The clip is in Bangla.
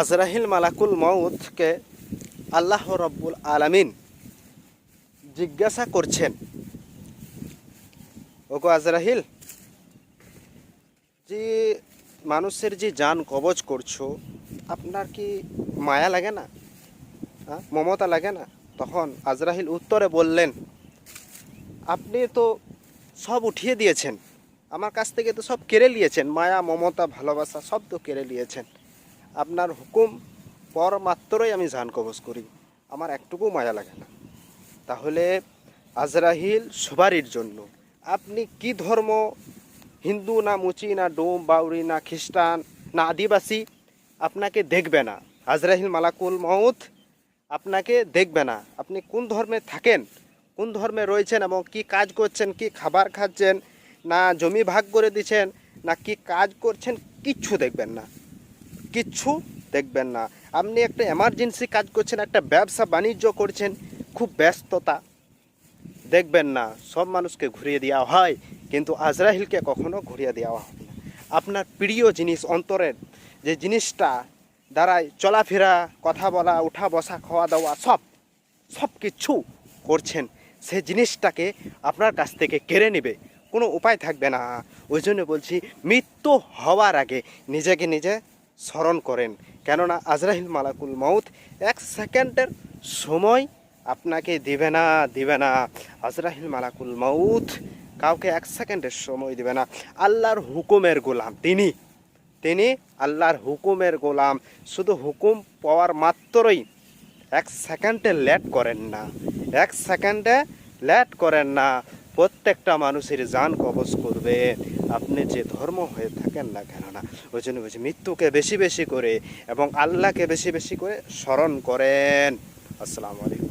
আজরাহিল মালাকুল মউতকে আল্লাহ রব্বুল আলামিন জিজ্ঞাসা করছেন, ওগো আজরাহিল, যে মানুষের যে জান কবজ করছো, আপনার কি মায়া লাগে না? মমতা লাগে না? তখন আজরাহিল উত্তরে বললেন, আপনি তো সব উঠিয়ে দিয়েছেন, আমার কাছ থেকে তো সব কেড়ে নিয়েছেন, মায়া মমতা ভালোবাসা সব তো কেড়ে নিয়েছেন। আপনার হুকুম পর মাত্রই আমি জান কবজ করি, আমার একটুকু মায়া লাগে না। তাহলে আজরাহিল সবারির জন্য, আপনি কি ধর্ম, হিন্দু না মুচি না ডোম বাউরি না খ্রিস্টান না আদিবাসী, আপনাকে দেখবে না। আজরাহিল মালাকুল মউত আপনাকে দেখবে না। আপনি কোন ধর্মে থাকেন, কোন ধর্মে রয়েছেন এবং কি কাজ করছেন, কি খাবার খাচ্ছেন, না জমি ভাগ করে দিচ্ছেন, না কি কাজ করছেন, কিচ্ছু দেখবেন না, কিচ্ছু দেখবেন না। আপনি একটা এমার্জেন্সি কাজ করছেন, একটা ব্যবসা বাণিজ্য করছেন, খুব ব্যস্ততা, দেখবেন না। সব মানুষকে ঘুরিয়ে দেওয়া হয়, কিন্তু আজরাহিলকে কখনো ঘুরিয়ে দেওয়া হবে না। আপনার প্রিয় জিনিস, অন্তরের যে জিনিসটা দ্বারাই চলাফেরা, কথা বলা, উঠা বসা, খাওয়া দাওয়া সব কিছু করছেন, সে জিনিসটাকে আপনার কাছ থেকে কেড়ে নেবে, কোনো উপায় থাকবে না। ওই জন্য বলছি, মৃত্যু হওয়ার আগে নিজেকে নিজে স্মরণ করেন, কেননা আজরাহিল মালাকুল মউত 1 সেকেন্ডের সময় আপনাকে দিবে না। আজরাহিল মালাকুল মউত কাউকে 1 সেকেন্ডের সময় দিবে না। আল্লাহর হুকুমের গোলাম তিনি আল্লাহর হুকুমের গোলাম। শুধু হুকুম পাওয়ার মাত্রই 1 সেকেন্ডে লেট করেন না, 1 সেকেন্ডে লেট করেন না। প্রত্যেকটা মানুষের জান কবজ করবে, আপনি যে ধর্ম হয়ে থাকেন না কেন না। ওই জন্য বলছি, মৃত্যুকে বেশি বেশি করে এবং আল্লাহকে বেশি বেশি করে স্মরণ করেন। আসসালামু আলাইকুম।